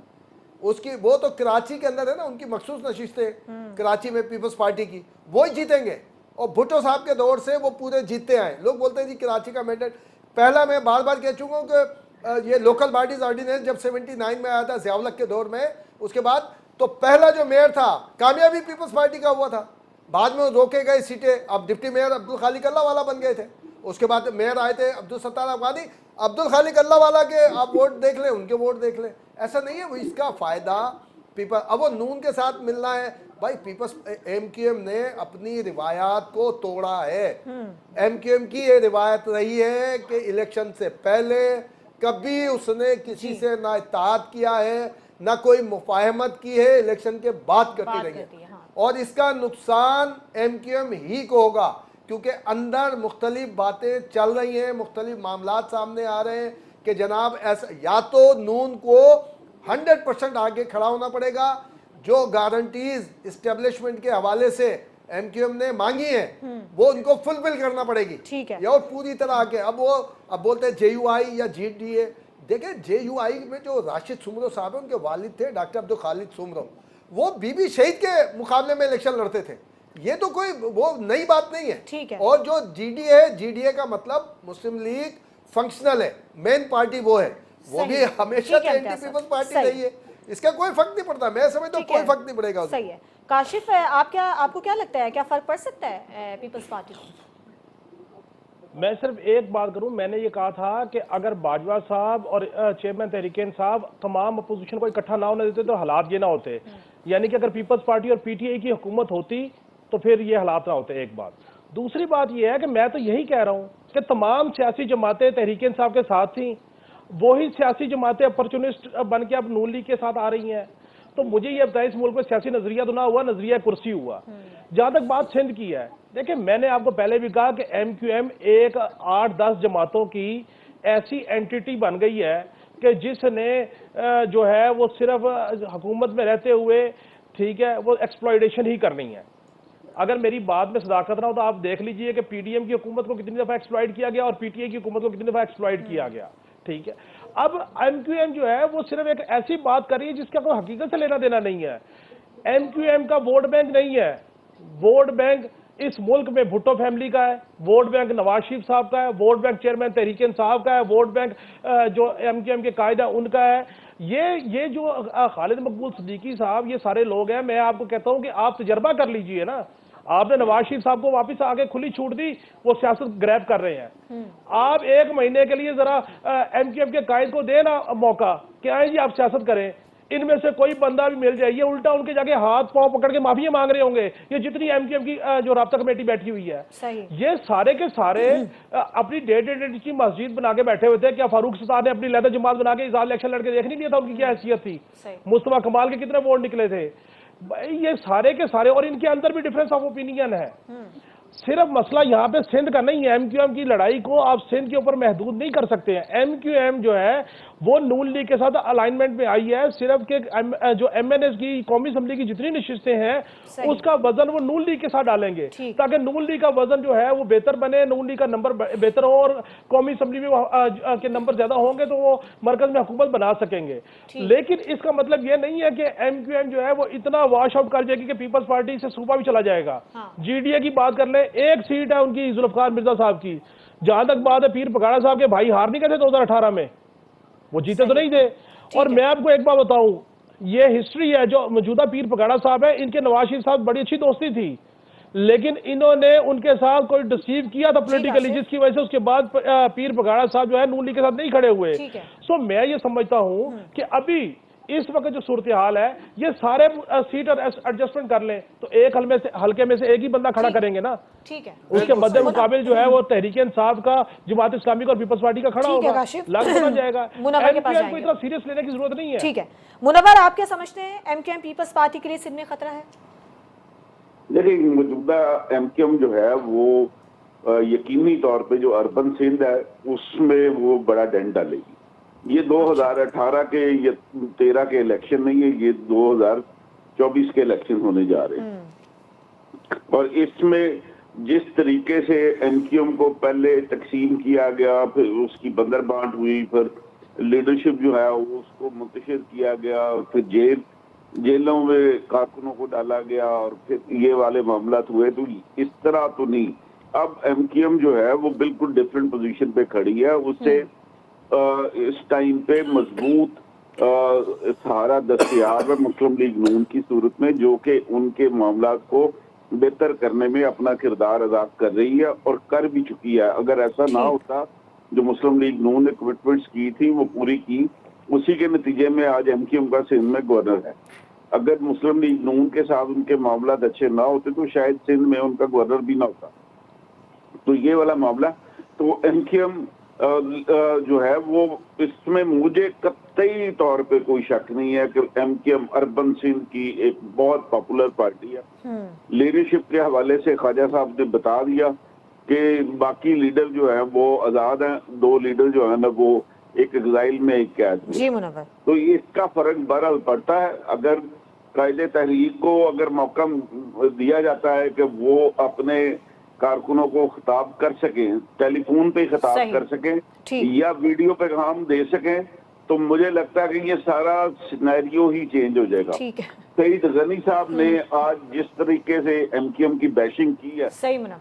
Speaker 4: उसकी वो तो कराची के अंदर है ना, उनकी मखसूस नशिस्तें कराची में पीपल्स पार्टी की, वो ही जीतेंगे। और भुट्टो साहब के दौर से वो पूरे जीतते आए। लोग बोलते हैं जी कराची का मैंडेट, पहला मैं बार बार कह चुका हूँ कि ये लोकल बॉडीज ऑर्डिनेंस जब 79 में आया था ज़ियाउल-हक के दौर में, उसके बाद तो पहला जो मेयर था कामयाबी पीपल्स पार्टी का हुआ था। बाद में रोके गए सीटें, अब डिप्टी मेयर अब्दुल खालिक अल्लाहवाला बन गए थे। उसके बाद मेयर आए थे अब्दुल सत्तार अफगानी, अब्दुल खालिक अल्लाहवाला के आप वोट देख लें, उनके वोट देख लें। ऐसा नहीं है, वो इसका फायदा पीपल, अब वो नून के साथ मिलना है भाई। पीपल्स एमक्यूएम ने अपनी रिवायात को तोड़ा है। एमक्यूएम की ये रिवायत रही है कि इलेक्शन से पहले कभी उसने किसी से ना इत्तेहाद किया है, ना कोई मुफाहमत की है, इलेक्शन के बाद करती रही है। और इसका नुकसान एमक्यूएम ही को होगा, क्योंकि अंदर मुख्तलिफ बातें चल रही हैं, मुख्तलिफ मामलात सामने आ रहे हैं कि जनाब ऐसा, या तो नून को 100% आगे खड़ा होना पड़ेगा, जो गारंटीज इस्टेब्लिशमेंट के हवाले से एमक्यूएम ने मांगी है वो उनको फुलफिल करना पड़ेगी।
Speaker 1: ठीक है,
Speaker 4: या और पूरी तरह आगे। अब बोलते हैं जेयूआई या जीडीए। देखिए जेयूआई में जो राशिद सुमरो साहब है, उनके वालिद थे डॉक्टर अब्दुल खालिद सुमरो, वो बीबी शहीद के मुकाबले में इलेक्शन लड़ते थे। ये तो कोई वो नई बात नहीं है।
Speaker 1: ठीक है।
Speaker 4: और जो जीडीए है, जीडीए का मतलब मुस्लिम लीग फंक्शनल है, मेन पार्टी वो है, वो भी हमेशा से एंटी पीपल्स पार्टी रही है। इसका कोई फर्क नहीं पड़ता, मैं समझता हूँ कोई फर्क नहीं पड़ेगा।
Speaker 1: सही है। काशिफ, आपको क्या लगता है, क्या फर्क पड़ सकता है पीपल्स पार्टी को?
Speaker 2: मैं सिर्फ एक बात करूं, मैंने ये कहा था कि अगर बाजवा साहब और चेयरमैन तहरीक साहब तमाम अपोजिशन को इकट्ठा ना होने देते तो हालात ये ना होते। यानी कि अगर पीपल्स पार्टी और पीटीआई की हुकूमत होती तो फिर ये हालात ना होते। एक बात। दूसरी बात ये है कि मैं तो यही कह रहा हूं कि तमाम सियासी जमातें तहरीक साहब के साथ थी, वही सियासी जमातें अपॉर्चुनिस्ट बन के अब नून लीग के साथ आ रही हैं। तो मुझे ये बताया, इस मुल्क में सियासी नजरिया तो ना हुआ, नजरिया कुर्सी हुआ। जहां तक बात सिंध की है, देखिए मैंने आपको पहले भी कहा कि एमक्यूएम एक 8-10 जमातों की ऐसी एंटिटी बन गई है कि जिसने जो है वो सिर्फ हुकूमत में रहते हुए, ठीक है, वो एक्सप्लॉयटेशन ही करनी है। अगर मेरी बात में सदाकत ना हो तो आप देख लीजिए कि पीडीएम की हुकूमत को कितनी दफा एक्सप्लॉइट किया गया और पीटीआई की हुकूमत को कितनी दफा एक्सप्लॉइट किया गया। ठीक है, अब एमक्यूएम जो है वो सिर्फ एक ऐसी बात कर रही है जिसका कोई हकीकत से लेना देना नहीं है। एमक्यूएम का वोट बैंक नहीं है। वोट बैंक इस मुल्क में भुट्टो फैमिली का है, वोट बैंक नवाज शरीफ साहब का है, वोट बैंक चेयरमैन तहरीक साहब का है, वोट बैंक जो एमक्यूएम के कायदा उनका है। ये जो खालिद मकबूल सिद्दीकी साहब, ये सारे लोग हैं। मैं आपको कहता हूं कि आप तजर्बा कर लीजिए ना। आपने नवाज शरीफ साहब को वापस आगे खुली छूट दी, वो सियासत ग्रैब कर रहे हैं। आप एक महीने के लिए जरा एमक्यूएम के कायद को देना मौका कि आए जी आप सियासत करें। इनमें से कोई बंदा भी मिल जाए, ये उल्टा उनके जाके हाथ पांव पकड़ के माफिया मांग रहे होंगे। ये जितनी एमक्यूएम की जो राब्ता कमेटी बैठी हुई है, ये सारे के सारे अपनी डेट की मस्जिद बना के बैठे हुए थे। क्या फारूक सत्तार ने अपनी लहदा जमात बना के इलेक्शन लड़के देख नहीं लिया था उनकी क्या हैसियत थी? मुस्तफा कमाल के कितने वोट निकले थे? ये सारे के सारे, और इनके अंदर भी डिफरेंस ऑफ ओपिनियन है। सिर्फ मसला यहाँ पे सिंध का नहीं है। एमक्यूएम की लड़ाई को आप सिंध के ऊपर महदूद नहीं कर सकते हैं। एमक्यूएम जो है वो नून लीग के साथ अलाइनमेंट में आई है। सिर्फ के जो एमएनएस की कौमी असम्बली की जितनी नशिस्तें हैं उसका वजन वो नून लीग के साथ डालेंगे, ताकि नून लीग का वजन जो है वो बेहतर बने, नून लीग का नंबर बेहतर हो और कौमी असम्बली में के नंबर ज्यादा होंगे तो वो मरकज में हुकूमत बना सकेंगे। लेकिन इसका मतलब ये नहीं है कि एमक्यूएम जो है वो इतना वॉश आउट कर जाएगी कि पीपल्स पार्टी से सूबा भी चला जाएगा। जीडीए की बात कर ले, एक सीट है उनकी जुल्फकार मिर्जा साहब की। जहां तक बात है पीर पगाड़ा साहब के भाई हार नहीं गए थे 2018 में, वो जीते तो नहीं थे। और मैं आपको एक बात बताऊं, ये हिस्ट्री है। जो मौजूदा पीर पगाड़ा साहब है, इनके नवाज शरीफ साहब बड़ी अच्छी दोस्ती थी, लेकिन इन्होंने उनके साथ कोई डिसीव किया था पॉलिटिकली, जिसकी वजह से उसके बाद पीर पगाड़ा साहब जो है नून लीग के साथ नहीं खड़े हुए। सो मैं ये समझता हूं कि अभी इस वक्त जो सूरत हाल है, ये सारे सीट और एडजस्टमेंट कर लें तो एक हल्के में से एक ही बंदा खड़ा करेंगे ना।
Speaker 1: ठीक है,
Speaker 2: उसके मद्दे मुकाबिल जो है वो तहरीक इंसाफ का, जमात इस्लामी और पीपल्स पार्टी का खड़ा होगा, लागू हो जाएगा। एमक्यूएम को इतना सीरियस लेने की जरूरत नहीं है।
Speaker 1: ठीक है, मुनव्वर आप क्या समझते हैं, एमक्यूएम पीपल्स पार्टी के लिए सिंध में खतरा है?
Speaker 3: देखिए मौजूदा एमक्यूएम जो है वो यकीनी तौर पे जो अर्बन सिंध है उसमें वो बड़ा डेंट डालेगी। ये 2018 के या 13 के इलेक्शन नहीं है, ये 2024 के इलेक्शन होने जा रहे हैं। और इसमें जिस तरीके से एमक्यूएम को पहले तकसीम किया गया, फिर उसकी बंदरबांट हुई, फिर लीडरशिप जो है वो उसको मुंतशिर किया गया, फिर जेलों में कारकुनों को डाला गया और फिर ये वाले मामला हुए, तो इस तरह तो नहीं। अब एमक्यूएम जो है वो बिल्कुल डिफरेंट पोजीशन पे खड़ी है। उससे इस टाइम पे मजबूत सहारा दस्तयाब है मुस्लिम लीग नून की सूरत में, जो कि उनके मामला को बेहतर करने में अपना किरदार अदा कर रही है और कर भी चुकी है। अगर ऐसा ना होता, जो मुस्लिम लीग नून ने कमिटमेंट्स की थी वो पूरी की, उसी के नतीजे में आज एमक्यूएम का सिंध में गवर्नर है। अगर मुस्लिम लीग नून के साथ उनके मामला अच्छे ना होते तो शायद सिंध में उनका गवर्नर भी ना होता। तो ये वाला मामला, तो एमक्यूएम जो है वो इसमें मुझे कतई तौर पे कोई शक नहीं है कि एमक्यूएम अर्बन सिंध की एक बहुत पॉपुलर पार्टी है। लीडरशिप के हवाले से ख्वाजा साहब ने बता दिया कि बाकी लीडर जो है वो आजाद हैं, 2 लीडर जो है ना वो एक एग्जाइल में, एक कैद में।
Speaker 1: जी मुनव्वर।
Speaker 3: तो इसका फर्क बहरहाल पड़ता है। अगर कायदे तहरीक को अगर मौका दिया जाता है कि वो अपने कारकुनों को खिताब कर सकें, टेलीफोन पे खिताब कर सकें या वीडियो पैगाम दे सकें, तो मुझे लगता है कि ये सारा सिनेरियो ही चेंज हो जाएगा। सईद गनी साहब ने आज जिस तरीके से एमक्यूएम की बैशिंग की है,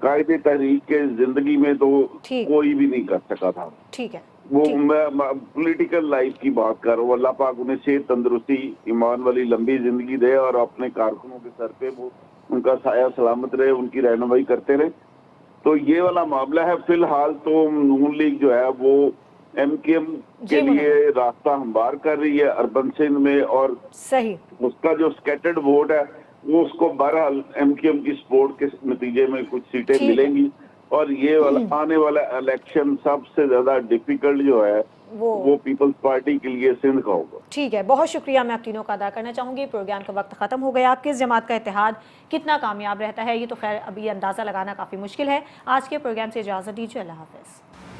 Speaker 3: कायदे तहरीक के जिंदगी में तो कोई भी नहीं कर सका था।
Speaker 1: ठीक है,
Speaker 3: वो मैं पॉलिटिकल लाइफ की बात कर रहा हूँ। अल्लाह पाक उन्हें सेहत, तंदुरुस्ती, ईमान वाली लंबी जिंदगी दे और अपने कारकुनों के सर पे वो उनका साया सलामत रहे, उनकी रहनुमाई करते रहे। तो ये वाला मामला है। फिलहाल तो नून लीग जो है वो एमक्यूएम के लिए रास्ता हमवार कर रही है अर्बन सिंध में, और
Speaker 1: सही
Speaker 3: उसका जो स्कैटर्ड वोट है वो उसको बहरहाल एमक्यूएम की सपोर्ट के नतीजे में कुछ सीटें मिलेंगी। और ये वाला आने वाला इलेक्शन सबसे ज्यादा डिफिकल्ट जो है वो पीपल्स पार्टी के लिए सिंध का होगा।
Speaker 1: ठीक है, बहुत शुक्रिया मैं आप तीनों का अदा करना चाहूंगी। प्रोग्राम का वक्त खत्म हो गया। आपकी इस जमात का इत्तेहाद कितना कामयाब रहता है ये तो खैर अभी अंदाज़ा लगाना काफ़ी मुश्किल है। आज के प्रोग्राम से इजाज़त दीजिए। अल्लाह हाफ़िज़।